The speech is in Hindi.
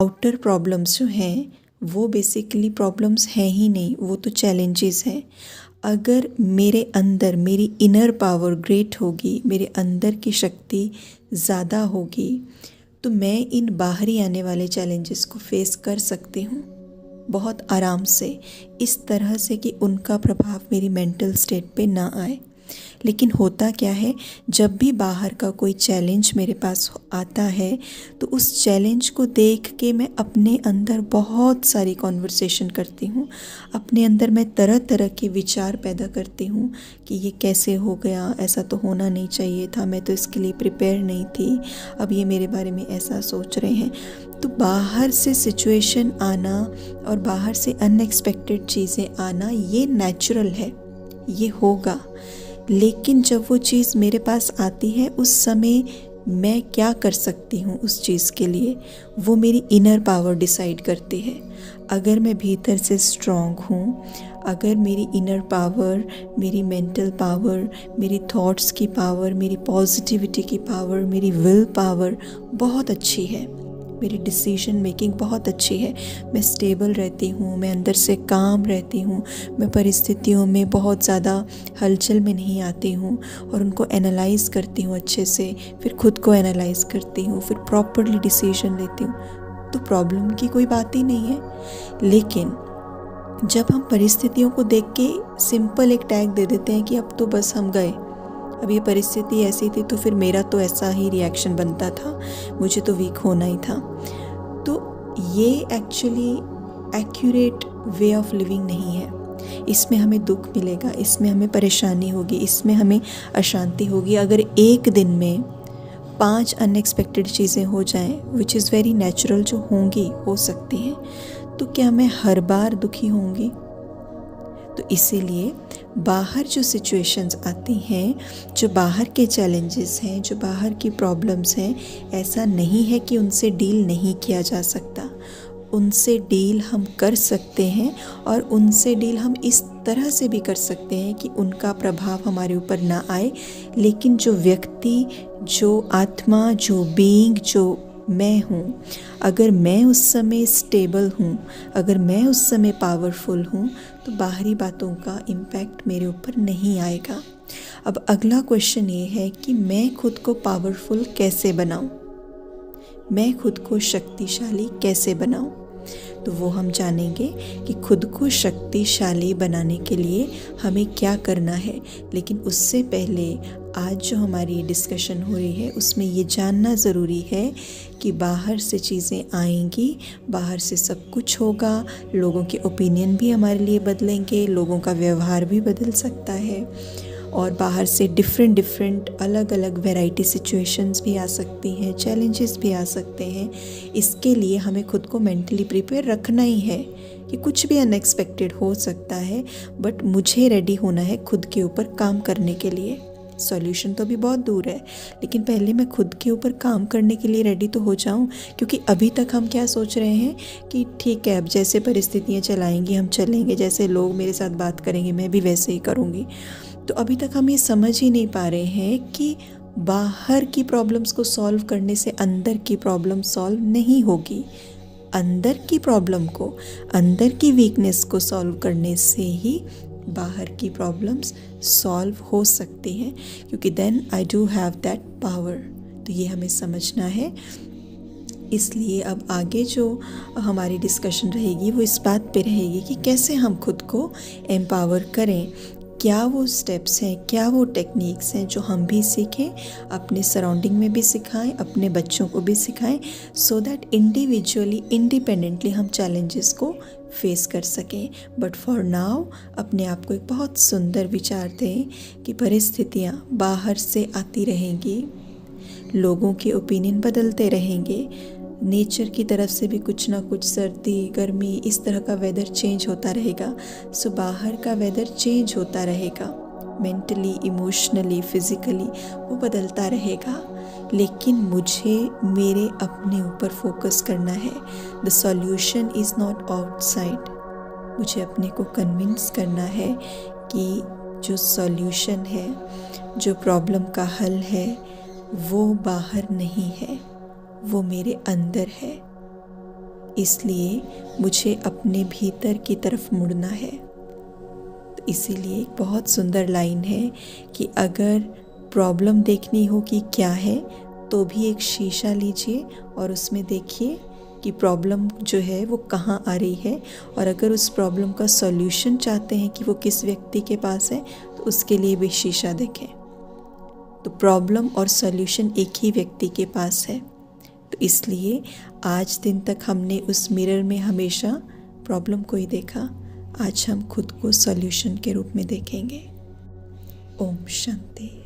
आउटर प्रॉब्लम्स जो हैं वो बेसिकली प्रॉब्लम्स हैं ही नहीं, वो तो चैलेंजेस हैं। अगर मेरे अंदर मेरी इनर पावर ग्रेट होगी, मेरे अंदर की शक्ति ज़्यादा होगी, तो मैं इन बाहरी आने वाले चैलेंजेस को फेस कर सकती हूँ बहुत आराम से, इस तरह से कि उनका प्रभाव मेरी मेंटल स्टेट पे ना आए। लेकिन होता क्या है, जब भी बाहर का कोई चैलेंज मेरे पास आता है तो उस चैलेंज को देख के मैं अपने अंदर बहुत सारी कॉन्वर्सेशन करती हूँ। अपने अंदर मैं तरह तरह के विचार पैदा करती हूँ कि ये कैसे हो गया, ऐसा तो होना नहीं चाहिए था, मैं तो इसके लिए प्रिपेयर नहीं थी, अब ये मेरे बारे में ऐसा सोच रहे हैं। तो बाहर से सिचुएशन आना और बाहर से अनएक्सपेक्टेड चीज़ें आना ये नेचुरल है, ये होगा। लेकिन जब वो चीज़ मेरे पास आती है उस समय मैं क्या कर सकती हूँ उस चीज़ के लिए, वो मेरी इनर पावर डिसाइड करती है। अगर मैं भीतर से स्ट्रॉन्ग हूँ, अगर मेरी इनर पावर, मेरी मेंटल पावर, मेरी थॉट्स की पावर, मेरी पॉजिटिविटी की पावर, मेरी विल पावर बहुत अच्छी है, मेरी डिसीजन मेकिंग बहुत अच्छी है, मैं स्टेबल रहती हूँ, मैं अंदर से काम रहती हूँ, मैं परिस्थितियों में बहुत ज़्यादा हलचल में नहीं आती हूँ और उनको एनालाइज़ करती हूँ अच्छे से, फिर खुद को एनालाइज़ करती हूँ, फिर प्रॉपरली डिसीजन लेती हूँ, तो प्रॉब्लम की कोई बात ही नहीं है। लेकिन जब हम परिस्थितियों को देख के सिंपल एक टैग दे देते हैं कि अब तो बस हम गए, अब ये परिस्थिति ऐसी थी तो फिर मेरा तो ऐसा ही रिएक्शन बनता था, मुझे तो वीक होना ही था, तो ये actually accurate way of living नहीं है। इसमें हमें दुख मिलेगा, इसमें हमें परेशानी होगी, इसमें हमें अशांति होगी। अगर एक दिन में 5 अनएक्सपेक्टेड चीज़ें हो जाएं, विच इज़ वेरी नेचुरल, जो होंगी, हो सकती हैं, तो क्या मैं हर बार दुखी होंगी? तो इसीलिए बाहर जो सिचुएशंस आती हैं, जो बाहर के चैलेंजेस हैं, जो बाहर की प्रॉब्लम्स हैं, ऐसा नहीं है कि उनसे डील नहीं किया जा सकता। उनसे डील हम कर सकते हैं और उनसे डील हम इस तरह से भी कर सकते हैं कि उनका प्रभाव हमारे ऊपर ना आए। लेकिन जो व्यक्ति, जो आत्मा, जो बीइंग, जो मैं हूँ, अगर मैं उस समय स्टेबल हूँ, अगर मैं उस समय पावरफुल हूँ, तो बाहरी बातों का इम्पैक्ट मेरे ऊपर नहीं आएगा। अब अगला क्वेश्चन ये है कि मैं खुद को पावरफुल कैसे बनाऊँ, मैं खुद को शक्तिशाली कैसे बनाऊँ? तो वो हम जानेंगे कि खुद को शक्तिशाली बनाने के लिए हमें क्या करना है। लेकिन उससे पहले आज जो हमारी डिस्कशन हो रही है उसमें ये जानना ज़रूरी है कि बाहर से चीज़ें आएंगी, बाहर से सब कुछ होगा, लोगों के ओपिनियन भी हमारे लिए बदलेंगे, लोगों का व्यवहार भी बदल सकता है और बाहर से डिफरेंट अलग अलग वैरायटी सिचुएशंस भी आ सकती हैं, चैलेंजेस भी आ सकते हैं। इसके लिए हमें खुद को मेंटली प्रिपेयर रखना ही है कि कुछ भी अनएक्सपेक्टेड हो सकता है, बट मुझे रेडी होना है खुद के ऊपर काम करने के लिए। सॉल्यूशन तो अभी बहुत दूर है, लेकिन पहले मैं खुद के ऊपर काम करने के लिए रेडी तो हो जाऊं। क्योंकि अभी तक हम क्या सोच रहे हैं कि ठीक है, अब जैसे परिस्थितियां चलाएंगी हम चलेंगे, जैसे लोग मेरे साथ बात करेंगे मैं भी वैसे ही करूँगी। तो अभी तक हम ये समझ ही नहीं पा रहे हैं कि बाहर की प्रॉब्लम्स को सॉल्व करने से अंदर की प्रॉब्लम सॉल्व नहीं होगी। अंदर की प्रॉब्लम को, अंदर की वीकनेस को सॉल्व करने से ही बाहर की प्रॉब्लम्स सॉल्व हो सकती हैं, क्योंकि then I do have that power. तो ये हमें समझना है। इसलिए अब आगे जो हमारी डिस्कशन रहेगी वो इस बात पे रहेगी कि कैसे हम खुद को एम्पावर करें, क्या वो स्टेप्स हैं, क्या वो टेक्निक्स हैं जो हम भी सीखें, अपने सराउंडिंग में भी सिखाएं, अपने बच्चों को भी सिखाएं, सो दैट इंडिविजुअली, इंडिपेंडेंटली हम चैलेंजेस को फेस कर सकें। बट फॉर नाउ अपने आप को एक बहुत सुंदर विचार दें कि परिस्थितियाँ बाहर से आती रहेंगी, लोगों के ओपिनियन बदलते रहेंगे, नेचर की तरफ से भी कुछ ना कुछ, सर्दी गर्मी, इस तरह का वेदर चेंज होता रहेगा। सो बाहर का वेदर चेंज होता रहेगा, मेंटली, इमोशनली, फिज़िकली वो बदलता रहेगा। लेकिन मुझे मेरे अपने ऊपर फोकस करना है। The solution is not outside. मुझे अपने को कन्विंस करना है कि जो सॉल्यूशन है, जो प्रॉब्लम का हल है, वो बाहर नहीं है, वो मेरे अंदर है। इसलिए मुझे अपने भीतर की तरफ मुड़ना है। तो इसीलिए एक बहुत सुंदर लाइन है कि अगर प्रॉब्लम देखनी हो कि क्या है तो भी एक शीशा लीजिए और उसमें देखिए कि प्रॉब्लम जो है वो कहाँ आ रही है, और अगर उस प्रॉब्लम का सॉल्यूशन चाहते हैं कि वो किस व्यक्ति के पास है तो उसके लिए भी शीशा देखें। तो प्रॉब्लम और सॉल्यूशन एक ही व्यक्ति के पास है। तो इसलिए आज दिन तक हमने उस मिरर में हमेशा प्रॉब्लम को ही देखा, आज हम खुद को सॉल्यूशन के रूप में देखेंगे। ओम शांति।